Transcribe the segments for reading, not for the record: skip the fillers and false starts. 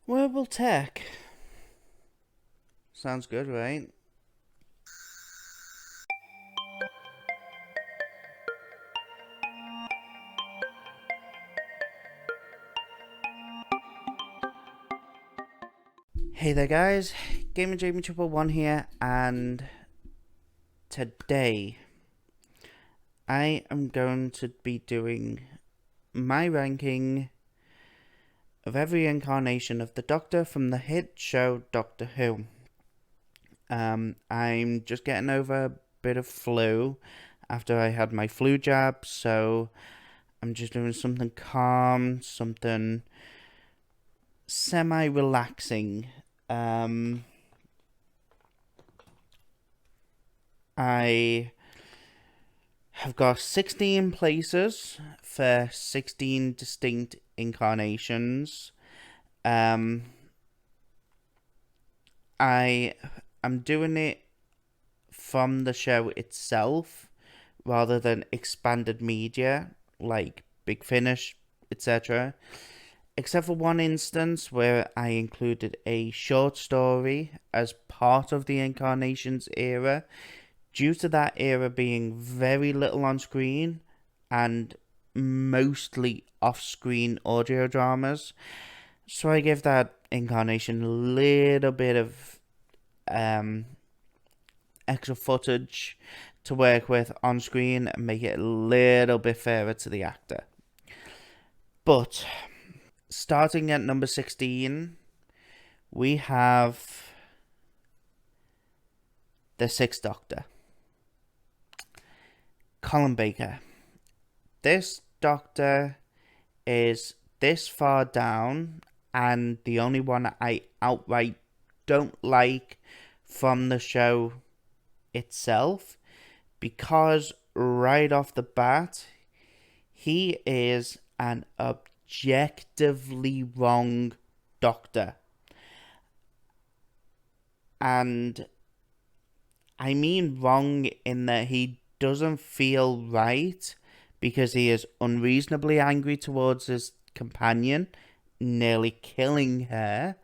Wearable tech. Sounds good, right? Hey there, guys. Gamer Jamie Triple One here, and today I am going to be doing my ranking of every incarnation of the Doctor from the hit show Doctor Who. I'm just getting over a bit of flu after I had my flu jab, so I'm just doing something calm, something semi-relaxing. I have got 16 places for 16 distinct incarnations. Um, I am doing it from the show itself rather than expanded media like Big Finish, etc. Except for one instance where I included a short story as part of the Incarnations era, due to that era being very little on screen and mostly off screen audio dramas. So I give that incarnation a little bit of extra footage to work with on screen and make it a little bit fairer to the actor. But starting at number 16, we have the Sixth Doctor, Colin Baker. This Doctor is this far down, and the only one I outright don't like from the show itself, because right off the bat, he is an objectively wrong Doctor. And I mean wrong in that he doesn't feel right because he is unreasonably angry towards his companion, nearly killing her.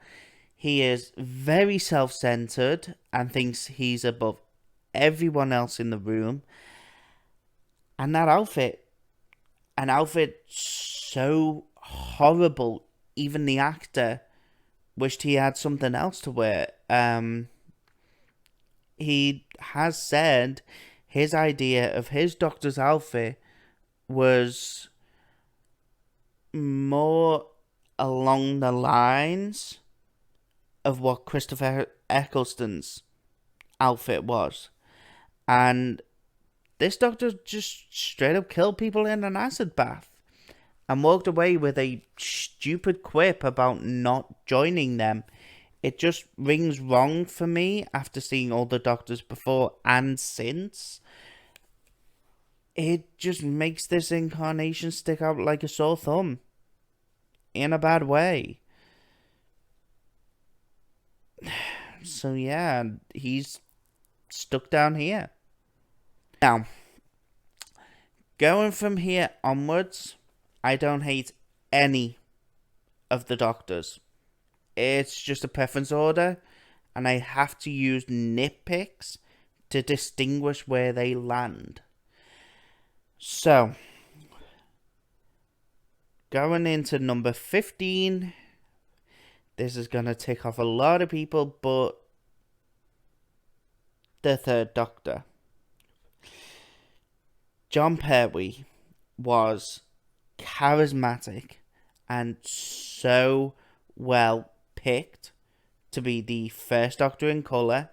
He is very self-centered and thinks he's above everyone else in the room. And that outfit, an outfit so horrible, even the actor wished he had something else to wear. He has said his idea of his Doctor's outfit was more along the lines of what Christopher Eccleston's outfit was. And this Doctor just straight up killed people in an acid bath and walked away with a stupid quip about not joining them. It just rings wrong for me after seeing all the Doctors before and since. It just makes this incarnation stick out like a sore thumb. In a bad way. So yeah, he's stuck down here. Now, going from here onwards, I don't hate any of the Doctors. It's just a preference order, and I have to use nitpicks to distinguish where they land. So, going into number 15, this is going to tick off a lot of people, but the Third Doctor. John Pertwee was charismatic and so well picked to be the first Doctor in colour,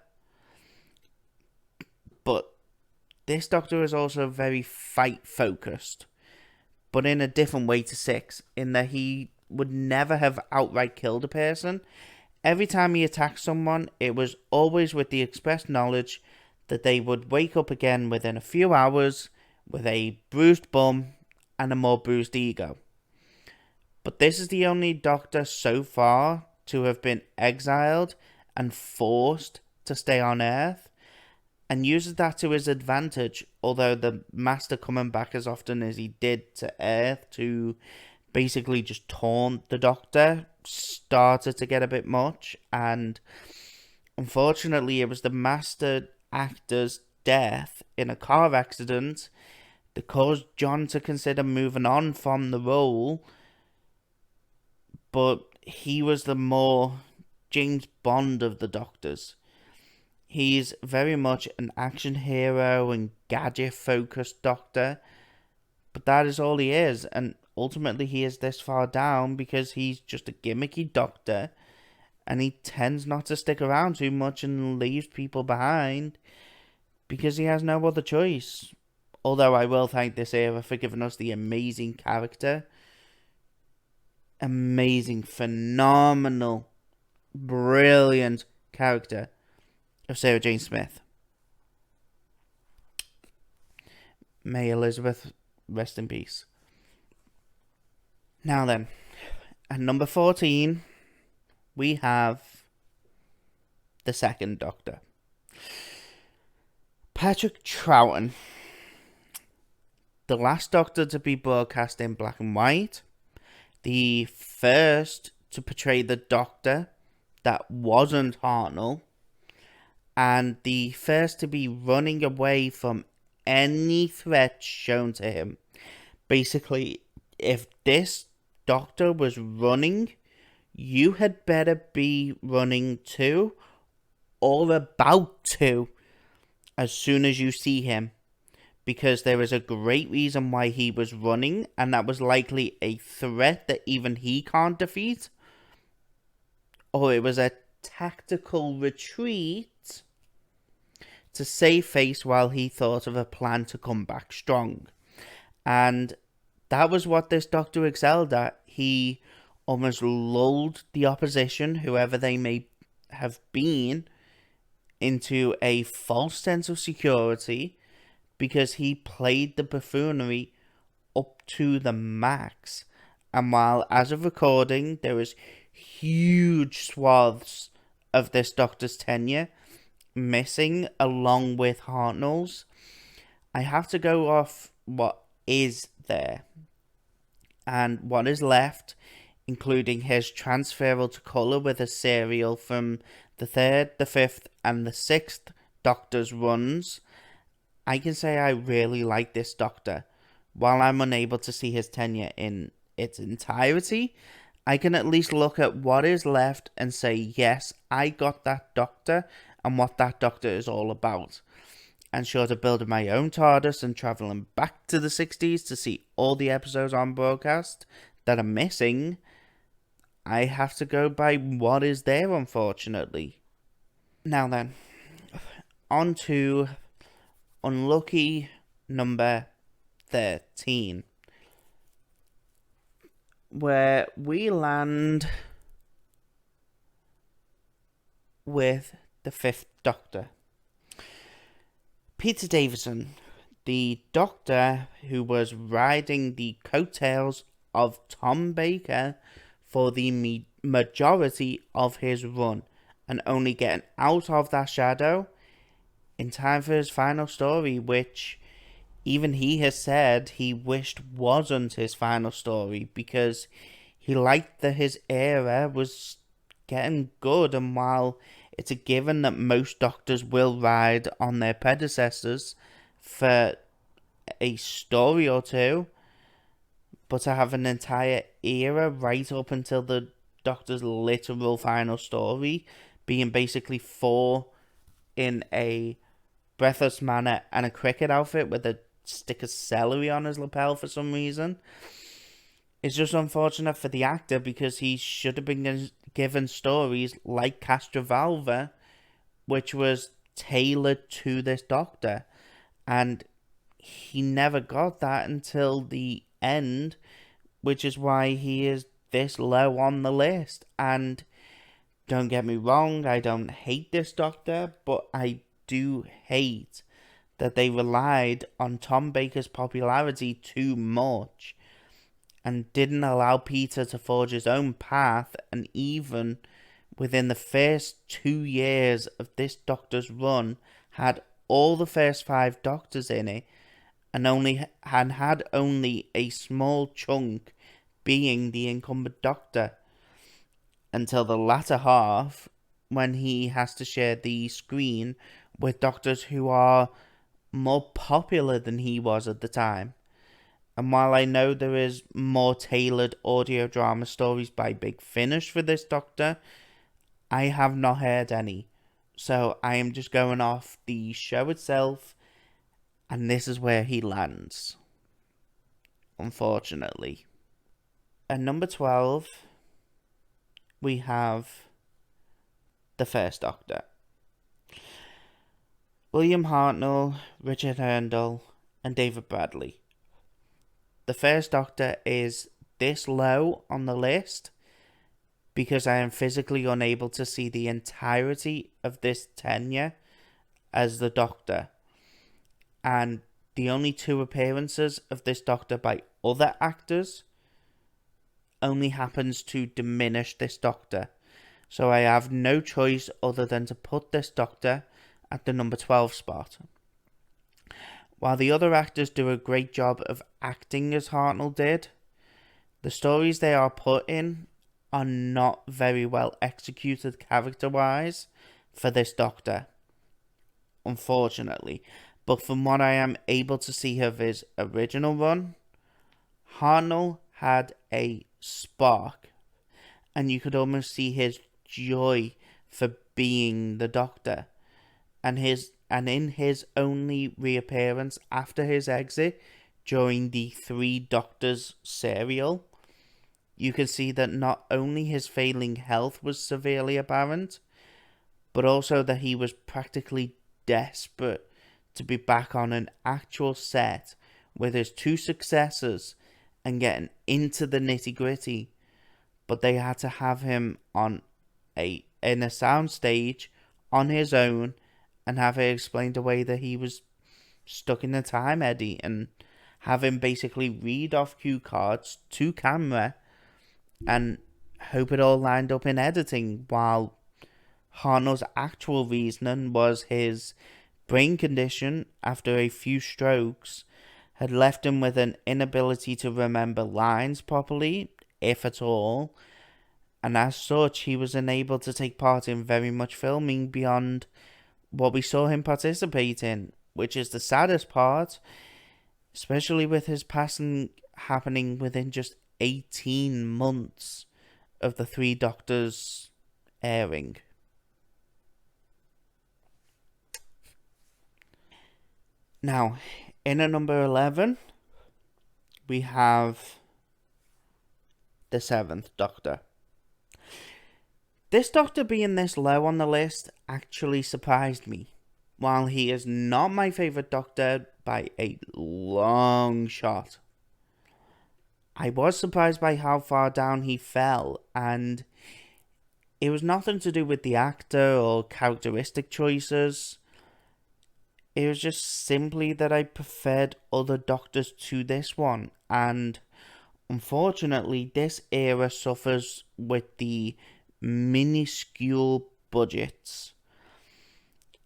but this Doctor is also very fight focused, but in a different way to Six, in that he would never have outright killed a person. Every time he attacked someone, it was always with the express knowledge that they would wake up again within a few hours with a bruised bum and a more bruised ego. But this is the only Doctor so far to have been exiled and forced to stay on Earth, and uses that to his advantage, although the Master coming back as often as he did to Earth to basically just taunt the Doctor started to get a bit much, and unfortunately it was the master actor's death in a car accident that caused John to consider moving on from the role, but he was the more James Bond of the Doctors. He's very much an action hero and gadget focused Doctor, but that is all he is, and ultimately he is this far down because he's just a gimmicky Doctor, and he tends not to stick around too much and leaves people behind because he has no other choice. Although I will thank this era for giving us the amazing character. Amazing, phenomenal, brilliant character of Sarah Jane Smith. May Elizabeth rest in peace. Now then, at number 14, we have the second Doctor. Patrick Troughton. The last Doctor to be broadcast in black and white. The first to portray the Doctor that wasn't Hartnell. And the first to be running away from any threat shown to him. Basically, if this Doctor was running, you had better be running too, or about to, as soon as you see him. Because there is a great reason why he was running, and that was likely a threat that even he can't defeat. Or it was a tactical retreat to save face while he thought of a plan to come back strong. And that was what this Doctor excelled at. He almost lulled the opposition, whoever they may have been, into a false sense of security because he played the buffoonery up to the max. And while, as of recording, there was huge swaths of this Doctor's tenure missing along with Hartnell's, I have to go off what is there. And what is left, including his transferal to colour with a serial from the 3rd, the 5th and the 6th Doctor's runs, I can say I really like this Doctor. While I'm unable to see his tenure in its entirety, I can at least look at what is left and say, yes, I got that Doctor and what that Doctor is all about. And short of building my own TARDIS and travelling back to the 60s to see all the episodes on broadcast that are missing, I have to go by what is there, unfortunately. Now then, on to unlucky number 13, where we land with the 5th Doctor. Peter Davison, the Doctor who was riding the coattails of Tom Baker for the majority of his run, and only getting out of that shadow in time for his final story, which even he has said he wished wasn't his final story because he liked that his era was getting good, and while it's a given that most Doctors will ride on their predecessors for a story or two, but to have an entire era right up until the Doctor's literal final story being basically 4 in a breathless manner and a cricket outfit with a stick of celery on his lapel for some reason, it's just unfortunate for the actor because he should have been given stories like Castrovalva, which was tailored to this Doctor, and he never got that until the end, which is why he is this low on the list. And don't get me wrong, I don't hate this Doctor, but I do hate that they relied on Tom Baker's popularity too much and didn't allow Peter to forge his own path. And even within the first 2 years of this Doctor's run, had all the first 5 Doctors in it, and had only a small chunk being the incumbent Doctor until the latter half, when he has to share the screen with doctors who are more popular than he was at the time. And while I know there is more tailored audio drama stories by Big Finish for this Doctor, I have not heard any. So I am just going off the show itself, and this is where he lands, unfortunately. At number 12, we have the First Doctor. William Hartnell, Richard Hurndall, and David Bradley. The First Doctor is this low on the list because I am physically unable to see the entirety of this tenure as the Doctor. And the only 2 appearances of this Doctor by other actors only happens to diminish this Doctor. So I have no choice other than to put this Doctor at the number 12 spot. While the other actors do a great job of acting as Hartnell did, the stories they are put in are not very well executed character-wise for this Doctor, unfortunately. But from what I am able to see of his original run, Hartnell had a spark, and you could almost see his joy for being the Doctor. And in his only reappearance after his exit during the 3 Doctors serial, you can see that not only his failing health was severely apparent, but also that he was practically desperate to be back on an actual set with his 2 successors and getting into the nitty-gritty. But they had to have him in a soundstage on his own and have it explained away that he was stuck in a time eddy, and have him basically read off cue cards to camera and hope it all lined up in editing, while Hartnell's actual reasoning was his brain condition after a few strokes had left him with an inability to remember lines properly, if at all, and as such he was unable to take part in very much filming beyond what we saw him participate in, which is the saddest part, especially with his passing happening within just 18 months of the 3 Doctors airing. Now, in at number 11, we have the 7th Doctor. This Doctor being this low on the list actually surprised me. While he is not my favourite Doctor by a long shot, I was surprised by how far down he fell, and it was nothing to do with the actor or characteristic choices. It was just simply that I preferred other Doctors to this one, and unfortunately this era suffers with the minuscule budgets.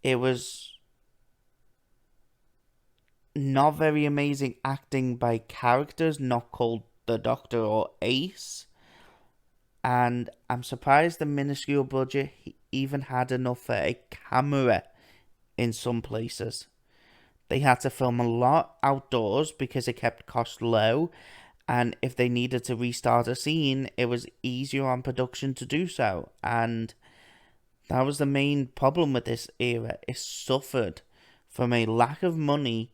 It was not very amazing acting by characters not called the Doctor or Ace, and I'm surprised the minuscule budget even had enough for a camera in some places. They had to film a lot outdoors because it kept costs low, and if they needed to restart a scene, it was easier on production to do so. And that was the main problem with this era. It suffered from a lack of money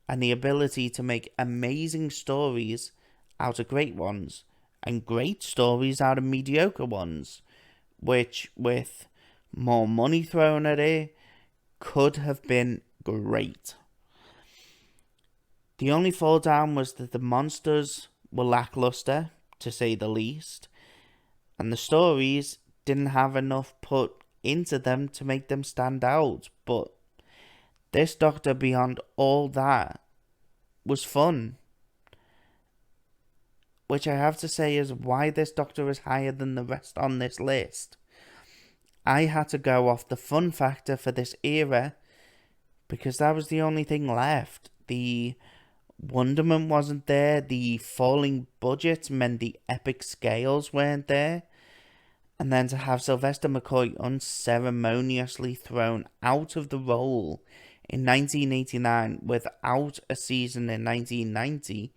and the ability to make amazing stories out of great ones, and great stories out of mediocre ones, which, with more money thrown at it, could have been great. The only fall down was that the monsters were lackluster, to say the least, and the stories didn't have enough put into them to make them stand out. But this Doctor, beyond all that, was fun, which I have to say is why this Doctor is higher than the rest on this list. I had to go off the fun factor for this era because that was the only thing left. The wonderment wasn't there. The falling budget meant the epic scales weren't there. And then to have Sylvester McCoy unceremoniously thrown out of the role in 1989 without a season in 1990,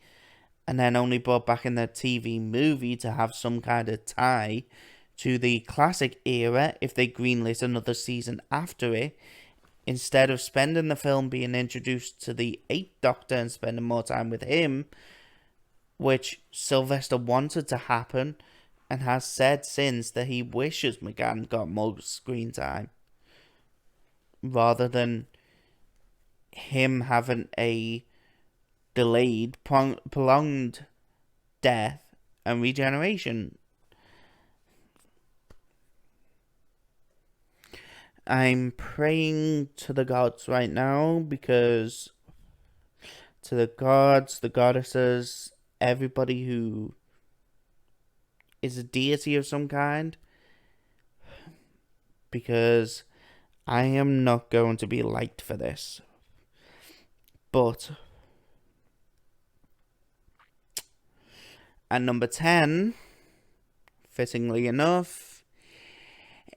and then only brought back in the TV movie to have some kind of tie to the classic era if they greenlit another season after it, instead of spending the film being introduced to the Eighth Doctor and spending more time with him, which Sylvester wanted to happen and has said since that he wishes McGann got more screen time, rather than him having a delayed, prolonged death and regeneration. I'm praying to the gods right now, because to the gods, the goddesses, everybody who is a deity of some kind, because I am not going to be liked for this. But at number 10, fittingly enough,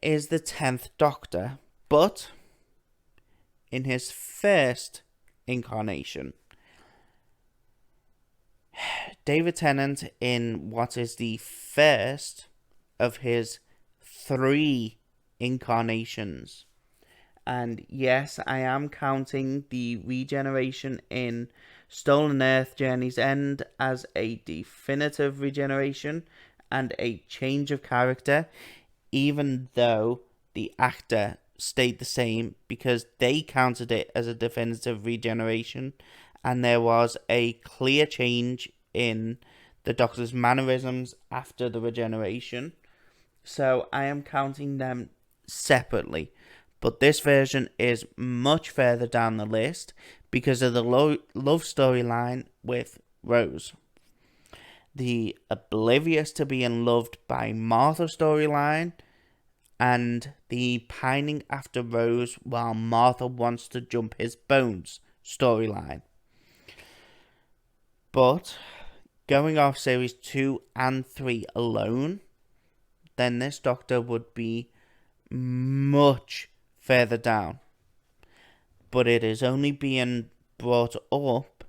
is the 10th Doctor, but in his first incarnation. David Tennant, in what is the first of his 3 incarnations. And yes, I am counting the regeneration in Stolen Earth Journey's End as a definitive regeneration and a change of character, even though the actor stayed the same, because they counted it as a definitive regeneration, and there was a clear change in the Doctor's mannerisms after the regeneration. So I am counting them separately. But this version is much further down the list because of the love storyline with Rose. The oblivious to being loved by Martha storyline, and the pining after Rose while Martha wants to jump his bones storyline. But going off series 2 and 3 alone, then this Doctor would be much further down. But it is only being brought up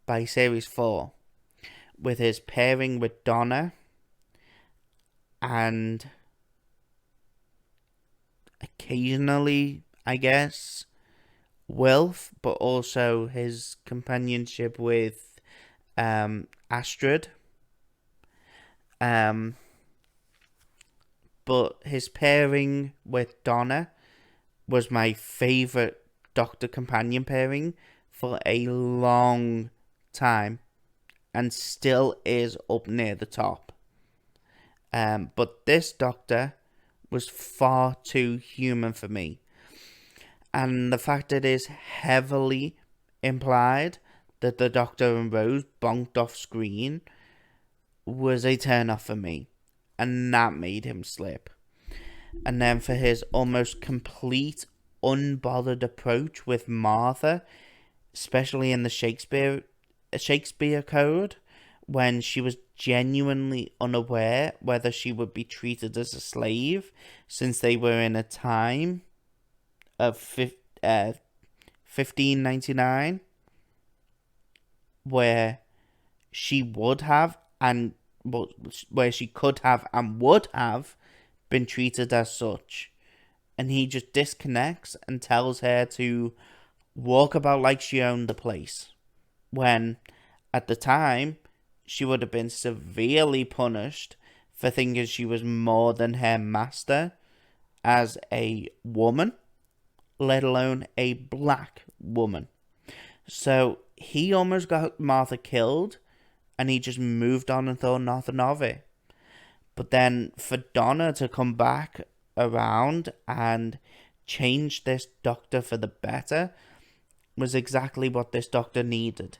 by series 4, with his pairing with Donna and occasionally, I guess, Wilf, but also his companionship with Astrid. But his pairing with Donna was my favourite Doctor companion pairing for a long time, and still is up near the top. But this Doctor was far too human for me. And the fact that it is heavily implied that the Doctor and Rose bonked off screen was a turn off for me. And that made him slip. And then for his almost complete, unbothered approach with Martha, especially in the Shakespeare Code, when she was genuinely unaware whether she would be treated as a slave, since they were in a time of 1599, where she would have and where she could have and would have been treated as such. And he just disconnects and tells her to walk about like she owned the place, when at the time she would have been severely punished for thinking she was more than her master as a woman, let alone a black woman. So he almost got Martha killed, and he just moved on and thought nothing of it. But then for Donna to come back around and change this Doctor for the better was exactly what this Doctor needed.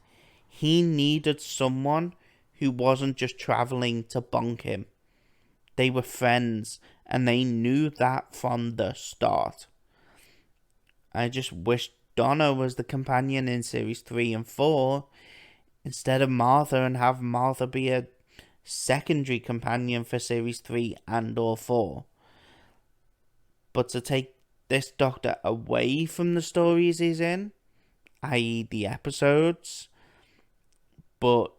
He needed someone who wasn't just travelling to bonk him. They were friends, and they knew that from the start. I just wish Donna was the companion in series 3 and 4 instead of Martha, and have Martha be a secondary companion for series 3 and or 4. But to take this Doctor away from the stories he's in, i.e. the episodes, but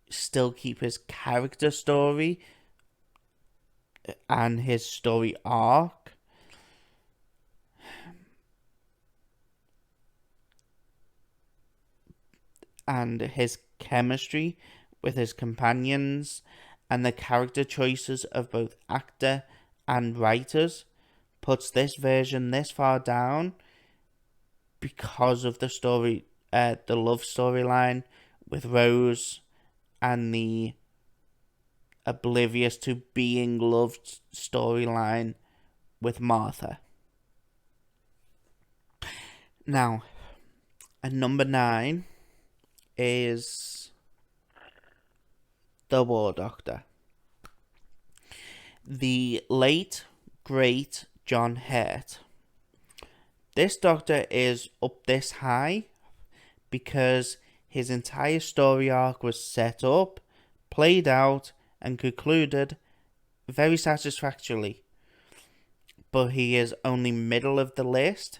still keep his character story and his story arc, and his chemistry with his companions, and the character choices of both actor and writers, puts this version this far down because of the story, the love storyline with Rose, and the oblivious to being loved storyline with Martha. Now, at number 9 is the War Doctor. The late, great John Hurt. This Doctor is up this high because his entire story arc was set up, played out, and concluded very satisfactorily. But he is only middle of the list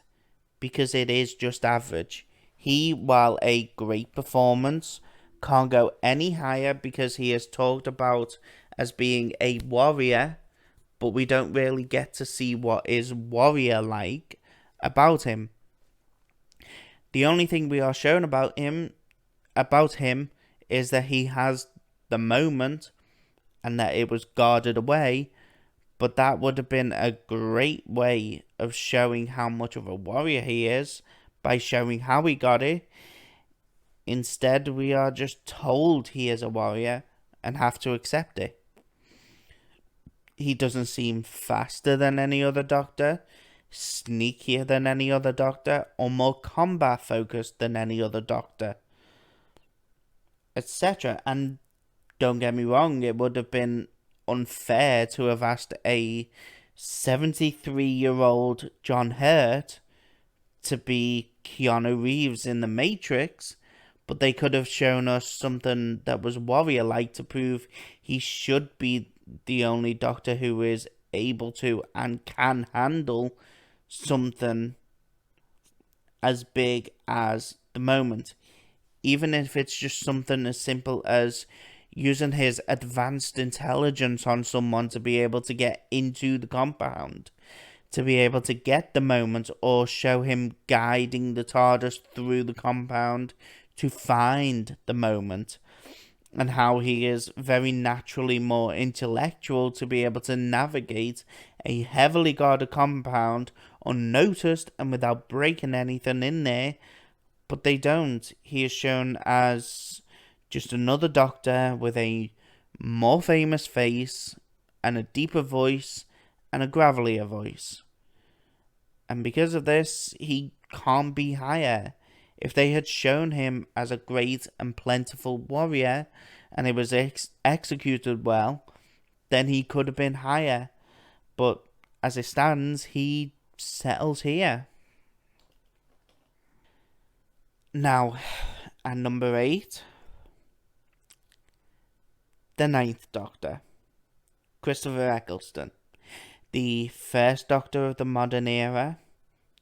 because it is just average. He, while a great performance, can't go any higher because he is talked about as being a warrior, but we don't really get to see what is warrior-like about him. The only thing we are shown about him is that he has the moment and that it was guarded away, but that would have been a great way of showing how much of a warrior he is by showing how he got it. Instead, we are just told he is a warrior and have to accept it. He doesn't seem faster than any other Doctor, sneakier than any other Doctor, or more combat focused than any other Doctor, etc. And don't get me wrong, it would have been unfair to have asked a 73-year-old John Hurt to be Keanu Reeves in The Matrix, but they could have shown us something that was warrior-like to prove he should be the only Doctor who is able to and can handle something as big as the moment. Even if it's just something as simple as using his advanced intelligence on someone to be able to get into the compound, to be able to get the moment, or show him guiding the TARDIS through the compound to find the moment, and how he is very naturally more intellectual to be able to navigate a heavily guarded compound unnoticed and without breaking anything in there. But they don't. He is shown as just another Doctor with a more famous face and a deeper voice and a gravelier voice. And because of this, he can't be higher. If they had shown him as a great and plentiful warrior and it was executed well, then he could have been higher. But as it stands, he settles here. Now, at number 8, the 9th Doctor, Christopher Eccleston, the first Doctor of the modern era,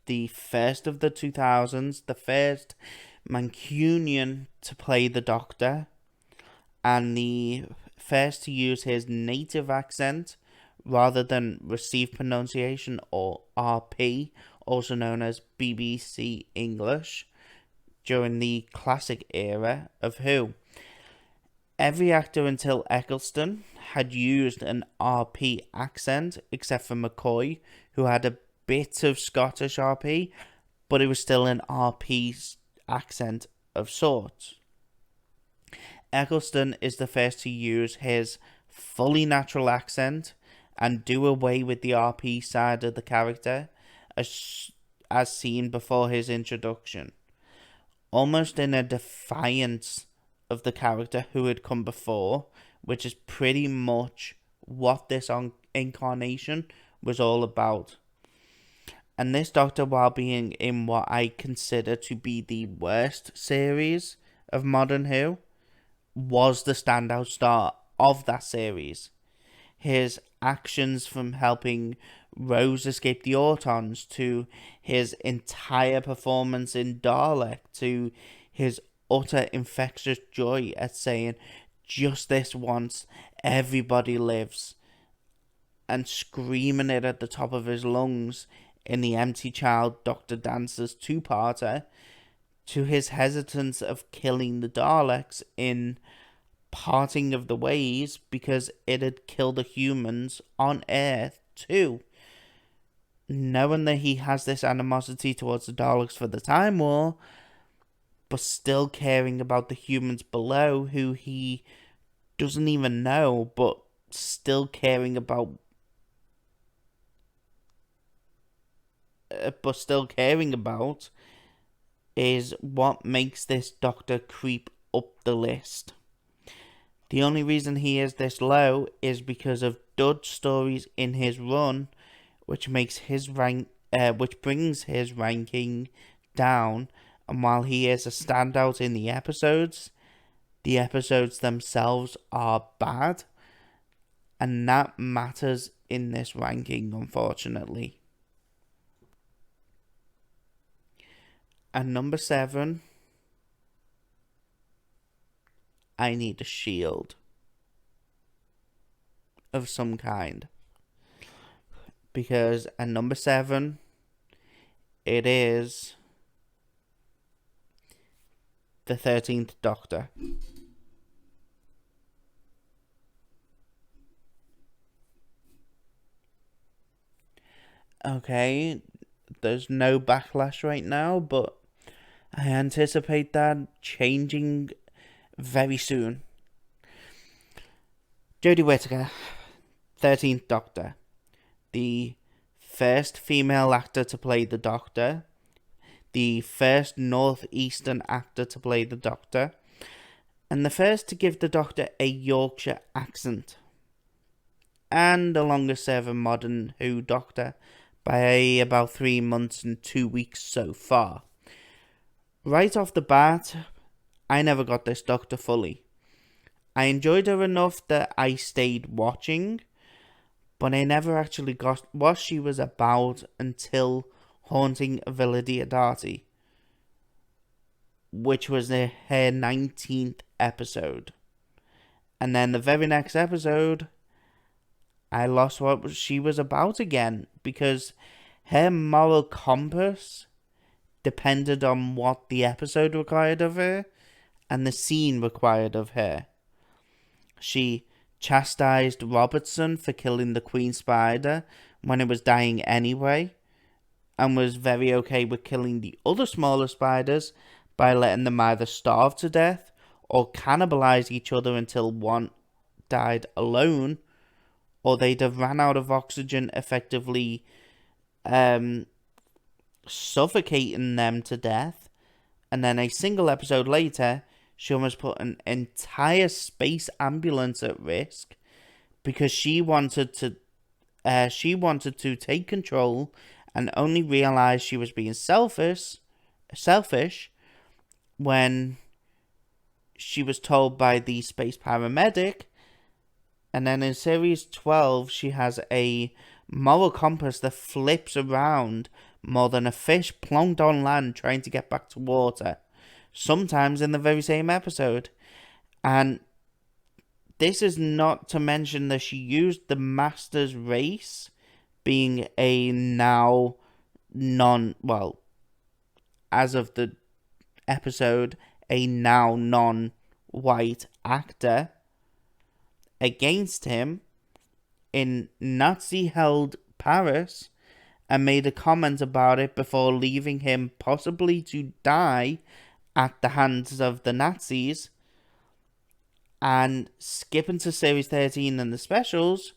the first of the 2000s, the first Mancunian to play the Doctor, and the first to use his native accent rather than received pronunciation, or RP, also known as BBC English, during the classic era of Who. Every actor until Eccleston had used an RP accent, except for McCoy, who had a bit of Scottish RP, but it was still an RP accent of sorts. Eccleston is the first to use his fully natural accent and do away with the RP side of the character, as seen before his introduction, almost in a defiance of the character who had come before, which is pretty much what this incarnation was all about. And this Doctor, while being in what I consider to be the worst series of Modern Who, was the standout star of that series. His actions, from helping Rose escape the Autons, to his entire performance in Dalek, to his utter infectious joy at saying, "Just this once, everybody lives," and screaming it at the top of his lungs in the Empty Child Dr. Dancer's two-parter, to his hesitance of killing the Daleks in Parting of the Ways because it had killed the humans on Earth too. Knowing that he has this animosity towards the Daleks for the Time War, but still caring about the humans below who he doesn't even know, but still caring about is what makes this Doctor creep up the list. The only reason he is this low is because of dud stories in his run, which makes his which brings his ranking down. And while he is a standout in the episodes themselves are bad, and that matters in this ranking, unfortunately. And number 7, I need a shield of some kind. Because at number 7, it is the 13th Doctor. Okay, there's no backlash right now, but I anticipate that changing very soon. Jodie Whittaker, 13th Doctor. The first female actor to play the Doctor. The first northeastern actor to play the Doctor. And the first to give the Doctor a Yorkshire accent. And the longest serving Modern Who Doctor by about 3 months and 2 weeks so far. Right off the bat, I never got this Doctor fully. I enjoyed her enough that I stayed watching, but I never actually got what she was about until Haunting of Villa Diodati, which was her 19th episode. And then the very next episode, I lost what she was about again, because her moral compass depended on what the episode required of her and the scene required of her. She chastised Robertson for killing the Queen Spider when it was dying anyway, and was very okay with killing the other smaller spiders by letting them either starve to death or cannibalize each other until one died alone, or they'd have ran out of oxygen, effectively suffocating them to death. And then a single episode later, she almost put an entire space ambulance at risk because she wanted to take control, and only realized she was being selfish when she was told by the space paramedic. And then in series 12, she has a moral compass that flips around more than a fish plonked on land trying to get back to water, sometimes in the very same episode. And this is not to mention that she used the Master's race, being a now as of the episode, a now non-white actor, against him in Nazi-held Paris, and made a comment about it before leaving him possibly to die at the hands of the Nazis. And skipping to series 13 and the specials,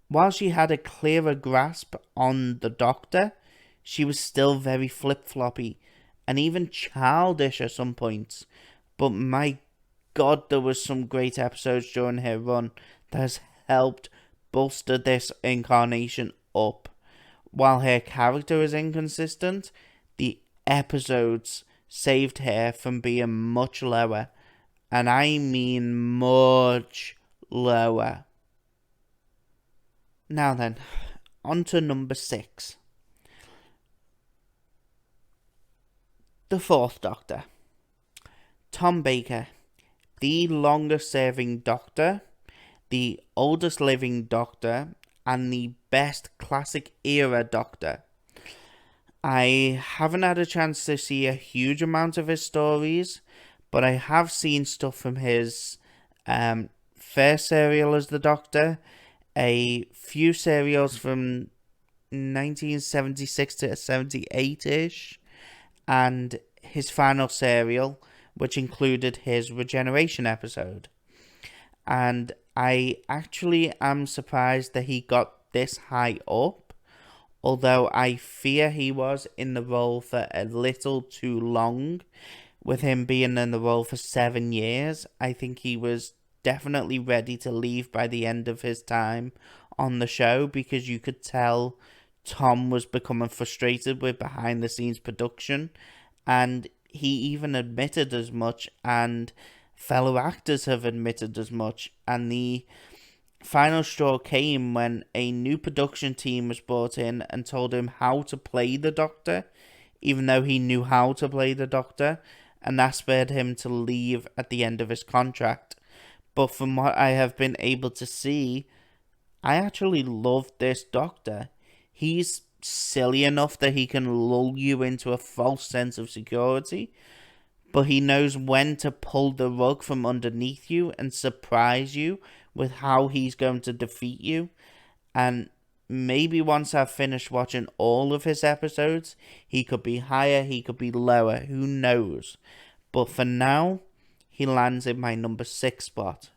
while she had a clearer grasp on the Doctor, she was still very flip-floppy and even childish at some points. But my God, there was some great episodes during her run that has helped bolster this incarnation up. while her character is inconsistent, the episodes saved her from being much lower. And I mean much lower. Now then, on to number 6. The 4th Doctor. Tom Baker, the longest serving Doctor, the oldest living Doctor, and the best classic era Doctor. I haven't had a chance to see a huge amount of his stories, but I have seen stuff from his first serial as the Doctor, a few serials from 1976 to 78-ish, and his final serial, which included his regeneration episode. And I actually am surprised that he got this high up, although I fear he was in the role for a little too long. With him being in the role for 7 years, I think he was definitely ready to leave by the end of his time on the show, because you could tell Tom was becoming frustrated with behind the scenes production, and he even admitted as much, and fellow actors have admitted as much. And the final straw came when a new production team was brought in and told him how to play the Doctor, even though he knew how to play the Doctor, and that spurred him to leave at the end of his contract. But from what I have been able to see, I actually love this Doctor. He's silly enough that he can lull you into a false sense of security, but he knows when to pull the rug from underneath you and surprise you with how he's going to defeat you. And maybe once I've finished watching all of his episodes, he could be higher, he could be lower, who knows. But for now, he lands in my number 6 spot.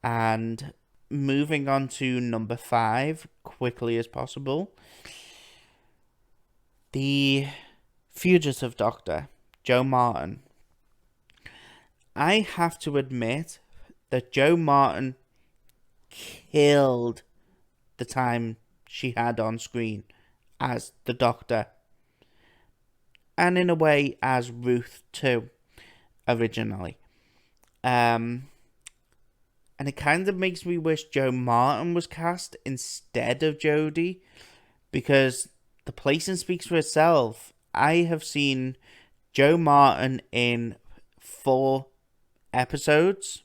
And moving on to number 5, quickly as possible. The Fugitive Doctor, Jo Martin. I have to admit that Jo Martin killed the time she had on screen as the Doctor. And in a way, as Ruth too, originally. And it kind of makes me wish Jo Martin was cast instead of Jodie, because the placing speaks for itself. I have seen Jo Martin in 4 episodes,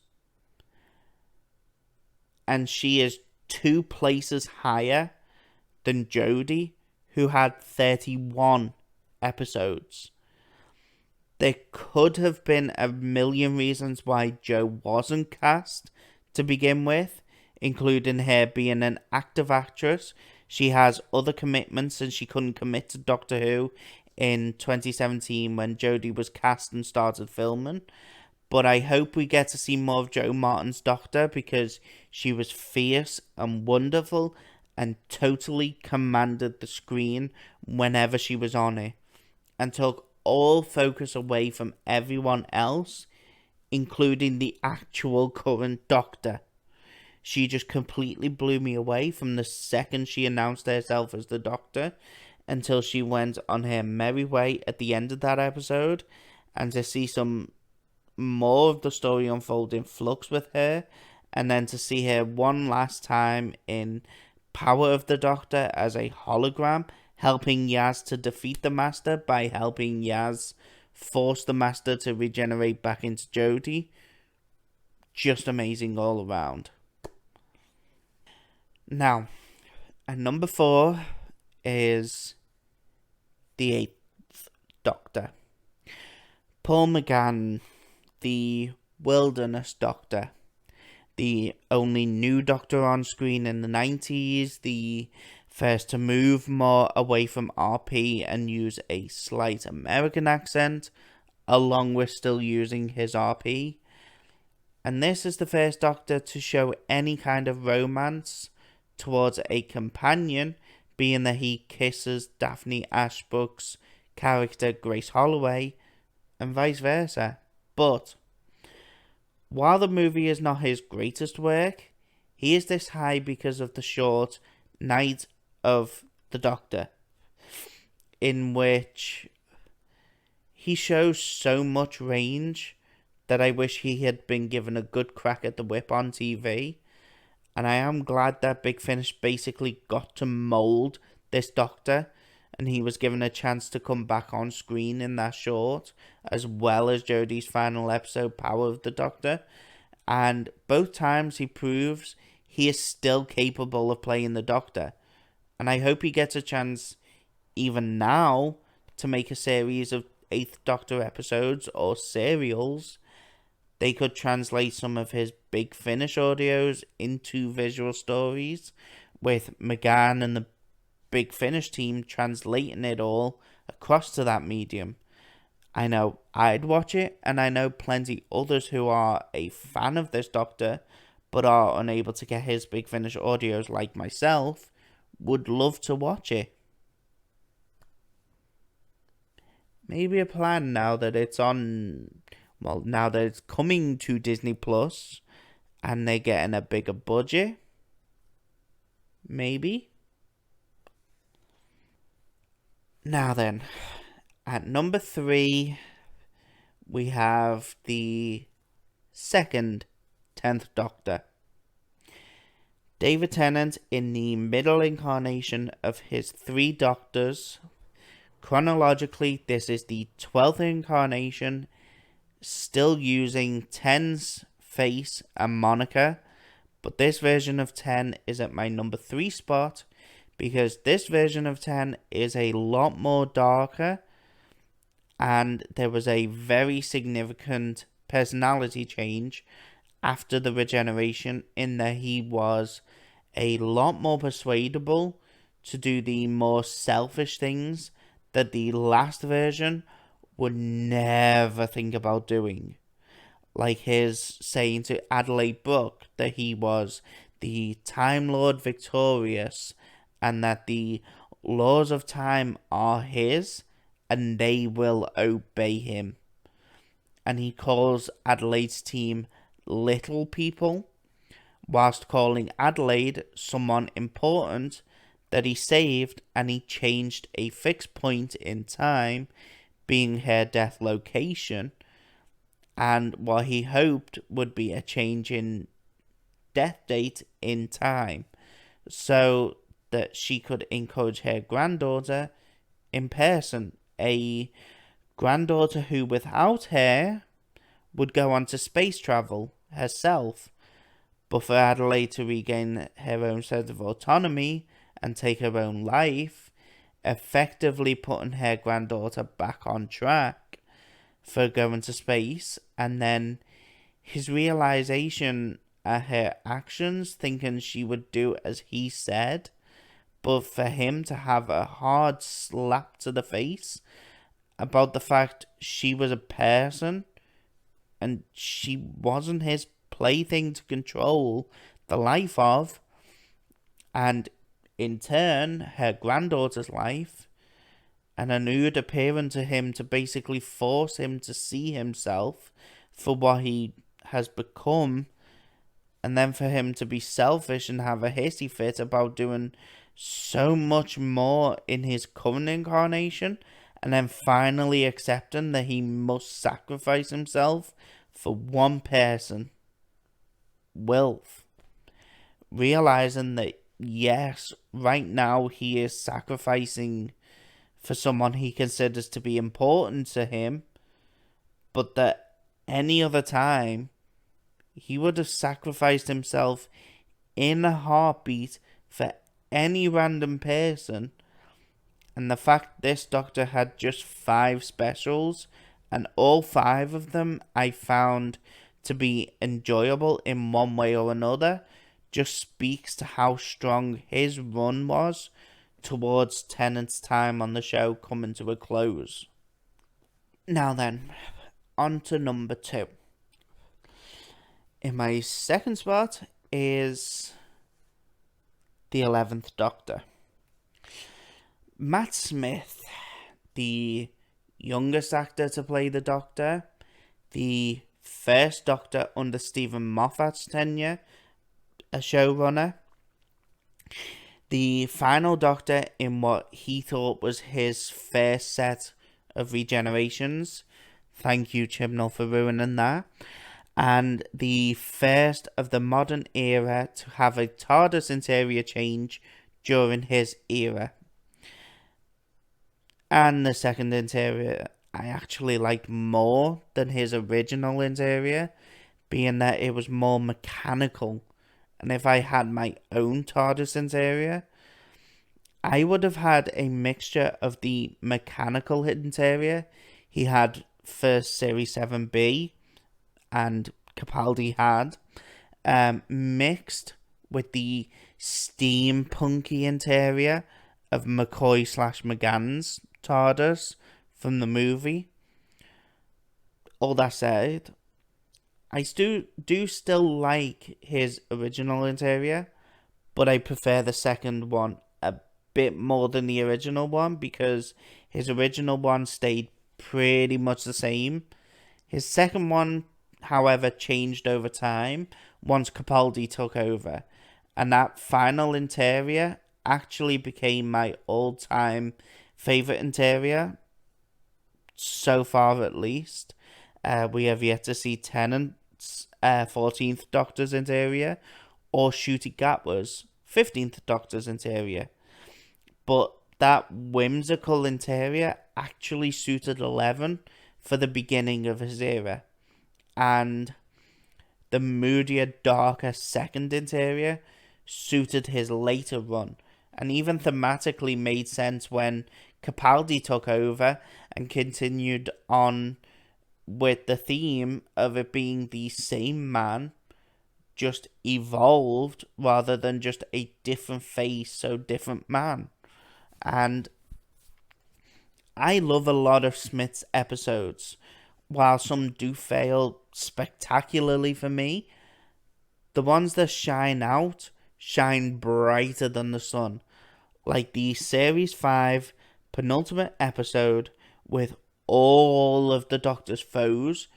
and she is 2 places higher than Jodie, who had 31 episodes. There could have been a million reasons why Jo wasn't cast to begin with, including her being an active actress. She has other commitments and she couldn't commit to Doctor Who in 2017 when Jodie was cast and started filming. But I hope we get to see more of Jo Martin's Doctor, because she was fierce and wonderful and totally commanded the screen whenever she was on it, and took all focus away from everyone else, including the actual current Doctor. She just completely blew me away from the second she announced herself as the Doctor until she went on her merry way at the end of that episode. And to see some more of the story unfold in flux with her, and then to see her one last time in Power of the Doctor as a hologram, helping Yaz to defeat the Master by helping Yaz force the Master to regenerate back into Jodie. Just amazing all around. Now, at number 4 is the 8th Doctor. Paul McGann, the Wilderness Doctor. The only new Doctor on screen in the 90s, the first to move more away from RP and use a slight American accent, along with still using his RP. And this is the first Doctor to show any kind of romance towards a companion, being that he kisses Daphne Ashbrook's character Grace Holloway, and vice versa. But while the movie is not his greatest work, he is this high because of the short Night of the Doctor, in which he shows so much range that I wish he had been given a good crack at the whip on TV. And I am glad that Big Finish basically got to mould this Doctor, and he was given a chance to come back on screen in that short, as well as Jodie's final episode, Power of the Doctor. And both times he proves he is still capable of playing the Doctor. And I hope he gets a chance, even now, to make a series of 8th Doctor episodes or serials. They could translate some of his Big Finish audios into visual stories, with McGann and the Big Finish team translating it all across to that medium. I know I'd watch it, and I know plenty others who are a fan of this Doctor, but are unable to get his Big Finish audios like myself, would love to watch it. Maybe a plan now that it's now that it's coming to Disney Plus and they're getting a bigger budget. Maybe. Now then, at number 3, we have the second 10th Doctor. David Tennant in the middle incarnation of his 3 Doctors. Chronologically, this is the 12th incarnation, still using 10's face and moniker, but this version of 10 is at my number 3 spot, because this version of 10 is a lot more darker, and there was a very significant personality change after the regeneration, in that he was a lot more persuadable to do the more selfish things that the last version would never think about doing. Like his saying to Adelaide Brooke that he was the Time Lord victorious, and that the laws of time are his and they will obey him. And he calls Adelaide's team little people, whilst calling Adelaide someone important that he saved, and he changed a fixed point in time, being her death location, and what he hoped would be a change in death date in time, so that she could encourage her granddaughter in person, a granddaughter who without her would go on to space travel herself, but for Adelaide to regain her own sense of autonomy and take her own life, effectively putting her granddaughter back on track for going to space, and then his realization at her actions, thinking she would do as he said, but for him to have a hard slap to the face about the fact she was a person and she wasn't his plaything to control the life of, and in turn her granddaughter's life, and a nude appearing to him to basically force him to see himself for what he has become, and then for him to be selfish and have a hissy fit about doing so much more in his current incarnation, and then finally accepting that he must sacrifice himself for one person, Wilf. Realizing that, yes, right now he is sacrificing for someone he considers to be important to him, but that any other time he would have sacrificed himself in a heartbeat for any random person. And the fact this Doctor had just 5 specials, and all 5 of them I found to be enjoyable in one way or another, just speaks to how strong his run was towards Tennant's time on the show coming to a close. Now then, on to number 2. In my second spot is the 11th Doctor. Matt Smith, the youngest actor to play the Doctor, the first Doctor under Stephen Moffat's tenure, a showrunner. The final Doctor in what he thought was his first set of regenerations. Thank you, Chibnall, for ruining that. And the first of the modern era to have a TARDIS interior change during his era. And the second interior I actually liked more than his original interior, being that it was more mechanical. And if I had my own TARDIS interior, I would have had a mixture of the mechanical interior he had for Series 7B and Capaldi had, mixed with the steampunky interior of McCoy/McGann's TARDIS from the movie. All that said, I do still like his original interior, but I prefer the second one a bit more than the original one, because his original one stayed pretty much the same. His second one, however, changed over time once Capaldi took over, and that final interior actually became my all-time favourite interior, so far at least. We have yet to see Tennant's 14th Doctor's interior, or Ncuti Gatwa's 15th Doctor's interior. But that whimsical interior actually suited 11 for the beginning of his era. And the moodier, darker second interior suited his later run, and even thematically made sense when Capaldi took over and continued on with the theme of it being the same man, just evolved rather than just a different face, so different man. And I love a lot of Smith's episodes. While some do fail spectacularly for me, the ones that shine out shine brighter than the sun. Like the Series 5 penultimate episode with all of the Doctor's foes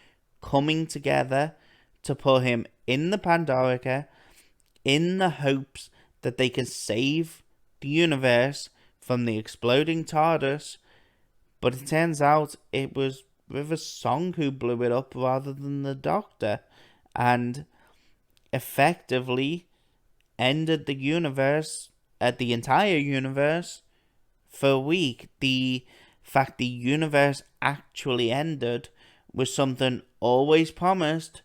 coming together to put him in the Pandorica in the hopes that they can save the universe from the exploding TARDIS. But it turns out it was River Song who blew it up rather than the Doctor, and effectively ended the universe, the entire universe, for a week. The fact the universe actually ended was something always promised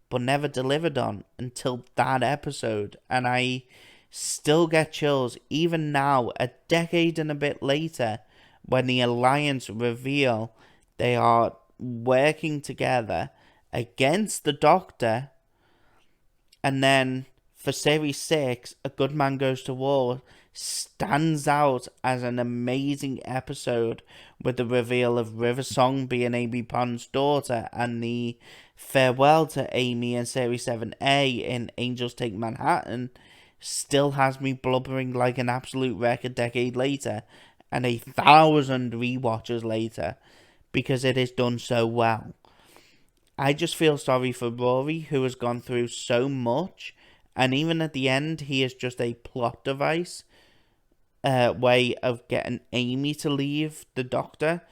but never delivered on until that episode, and I still get chills even now, a decade and a bit later, when the Alliance reveal they are working together against the Doctor. And then for Series 6, A Good Man Goes to War stands out as an amazing episode, with the reveal of River Song being Amy Pond's daughter, and the farewell to Amy in Series 7A in Angels Take Manhattan still has me blubbering like an absolute wreck a decade later, and 1,000 rewatches later, because it is done so well. I just feel sorry for Rory, who has gone through so much, and even at the end, he is just a plot device, way of getting Amy to leave the Doctor,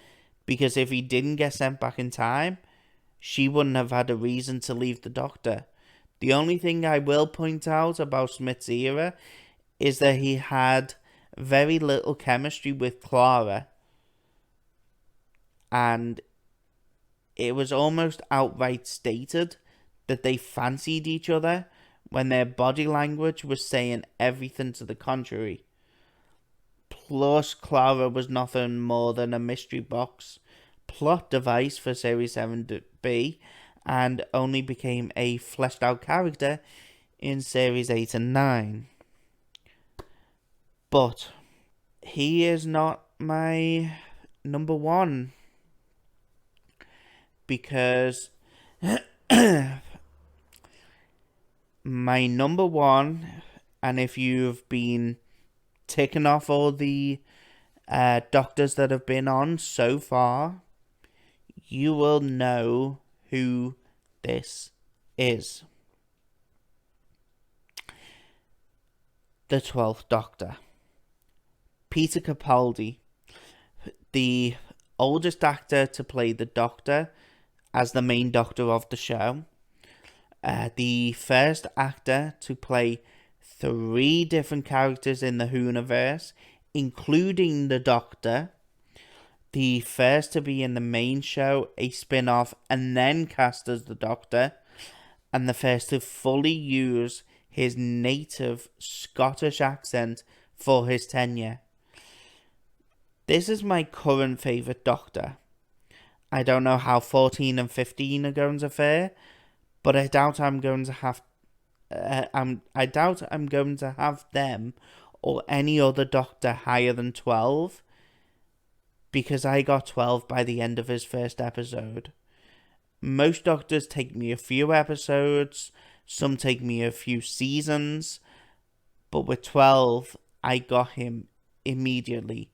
because if he didn't get sent back in time, she wouldn't have had a reason to leave the Doctor. The only thing I will point out about Smith's era is that he had very little chemistry with Clara, and it was almost outright stated that they fancied each other when their body language was saying everything to the contrary. Plus, Clara was nothing more than a mystery box plot device for Series 7B, and only became a fleshed out character in Series 8 and 9. But he is not my number one, because my number one, and if you've been ticking off all the Doctors that have been on so far, you will know who this is. the 12th Doctor. Peter Capaldi, the oldest actor to play the Doctor as the main Doctor of the show. The first actor to play 3 different characters in the Whoniverse, including the Doctor. The first to be in the main show, a spin-off, and then cast as the Doctor. And the first to fully use his native Scottish accent for his tenure. This is my current favourite Doctor. I don't know how 14 and 15 are going to fare, but I doubt I'm going to have them or any other Doctor higher than 12, because I got 12 by the end of his first episode. Most Doctors take me a few episodes, some take me a few seasons, but with 12, I got him immediately.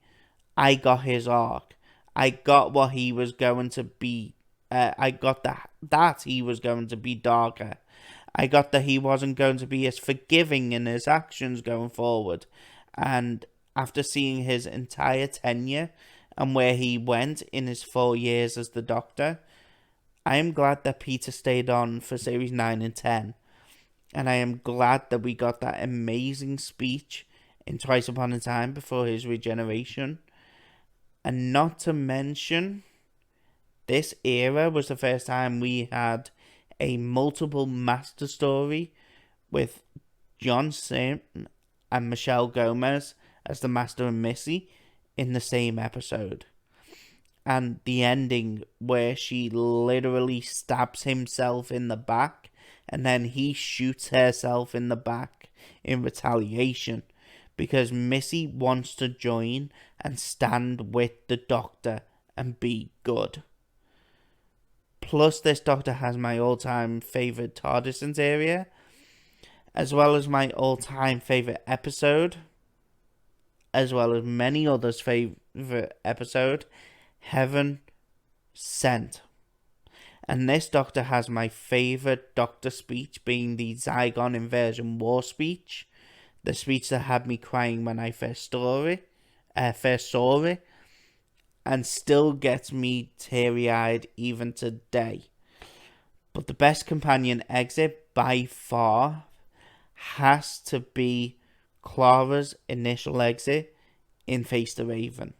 I got his arc. I got what he was going to be. I got that he was going to be darker. I got that he wasn't going to be as forgiving in his actions going forward. And after seeing his entire tenure and where he went in his 4 years as the Doctor, I am glad that Peter stayed on for series 9 and 10. And I am glad that we got that amazing speech in Twice Upon a Time before his regeneration. And not to mention, this era was the first time we had a multiple master story with John Sim and Michelle Gomez as the Master and Missy in the same episode. And the ending where she literally stabs himself in the back and then he shoots herself in the back in retaliation because Missy wants to join and stand with the Doctor and be good. Plus, this Doctor has my all-time favourite TARDIS interior, as well as my all-time favourite episode, as well as many others' favourite episode, Heaven Sent. And this Doctor has my favourite Doctor speech, being the Zygon Inversion War speech, the speech that had me crying when I first saw it, and still gets me teary-eyed even today. But the best companion exit by far has to be Clara's initial exit in Face the Raven.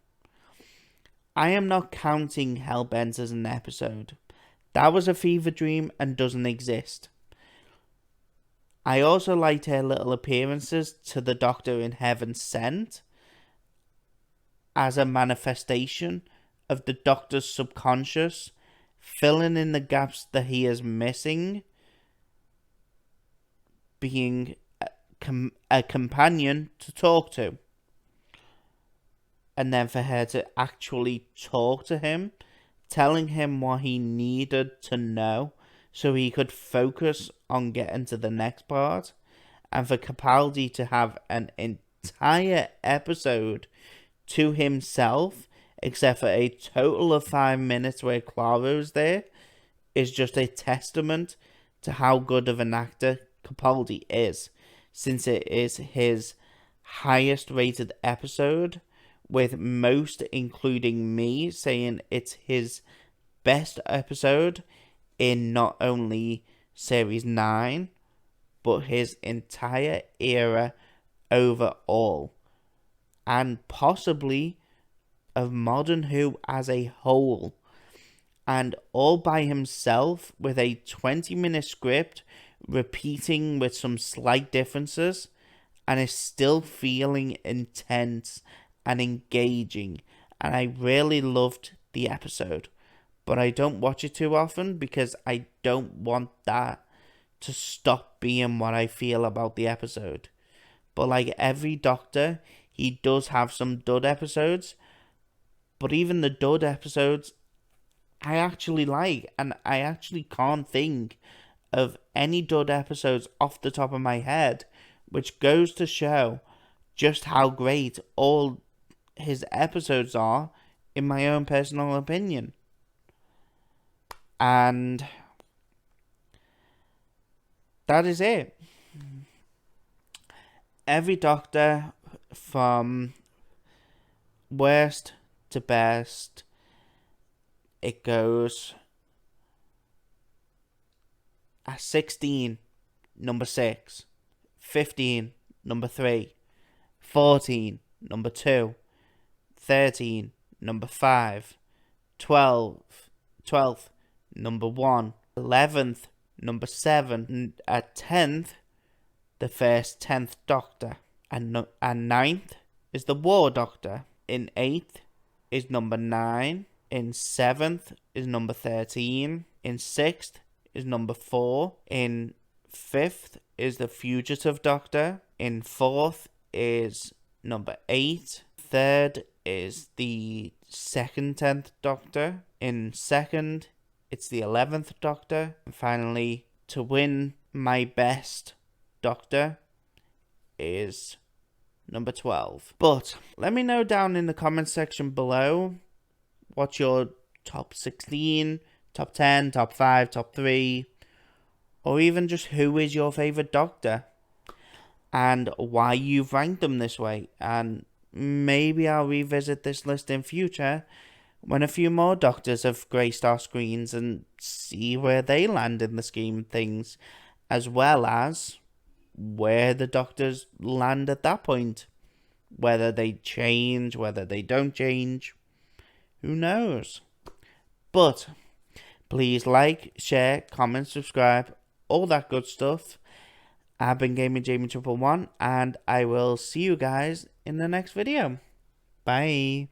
I am not counting Hellbent as an episode. That was a fever dream and doesn't exist. I also liked her little appearances to the Doctor in Heaven Sent as a manifestation of the Doctor's subconscious, filling in the gaps that he is missing, being a companion to talk to. And then for her to actually talk to him, telling him what he needed to know so he could focus on getting to the next part. And for Capaldi to have an entire episode to himself, except for a total of 5 minutes where Clara is there, is just a testament to how good of an actor Capaldi is, since it is his highest rated episode, with most, including me, saying it's his best episode in not only Series 9, but his entire era overall, and possibly of Modern Who as a whole, and all by himself with a 20-minute script repeating with some slight differences, and is still feeling intense and engaging. And I really loved the episode, but I don't watch it too often because I don't want that to stop being what I feel about the episode. But like every Doctor, he does have some dud episodes, but even the dud episodes I actually like, and I actually can't think of any dud episodes off the top of my head, which goes to show just how great all his episodes are, in my own personal opinion. And that is it. every doctor from worst to best, it goes at 16, number 6, 15, number 3, 14, number 2, 13, number 5, 12th, number 1, 11th, number 7, at 10th, the first 10th Doctor, and 9th is the War Doctor, in 8th is number 9, in 7th is number 13, in 6th is number 4, in 5th is the Fugitive Doctor, in 4th is number 8, 3rd is the second 10th Doctor, in 2nd it's the 11th Doctor, and finally, to win my best Doctor is number 12. But let me know down in the comment section below what's your top 16, top 10, top 5, top 3, or even just who is your favourite Doctor and why you've ranked them this way. And maybe I'll revisit this list in future when a few more Doctors have graced our screens and see where they land in the scheme of things, as well as where the Doctors land at that point. Whether they change, whether they don't change, who knows? But please like, share, comment, subscribe, all that good stuff. I've been Gaming Jamie 111, and I will see you guys in the next video. Bye.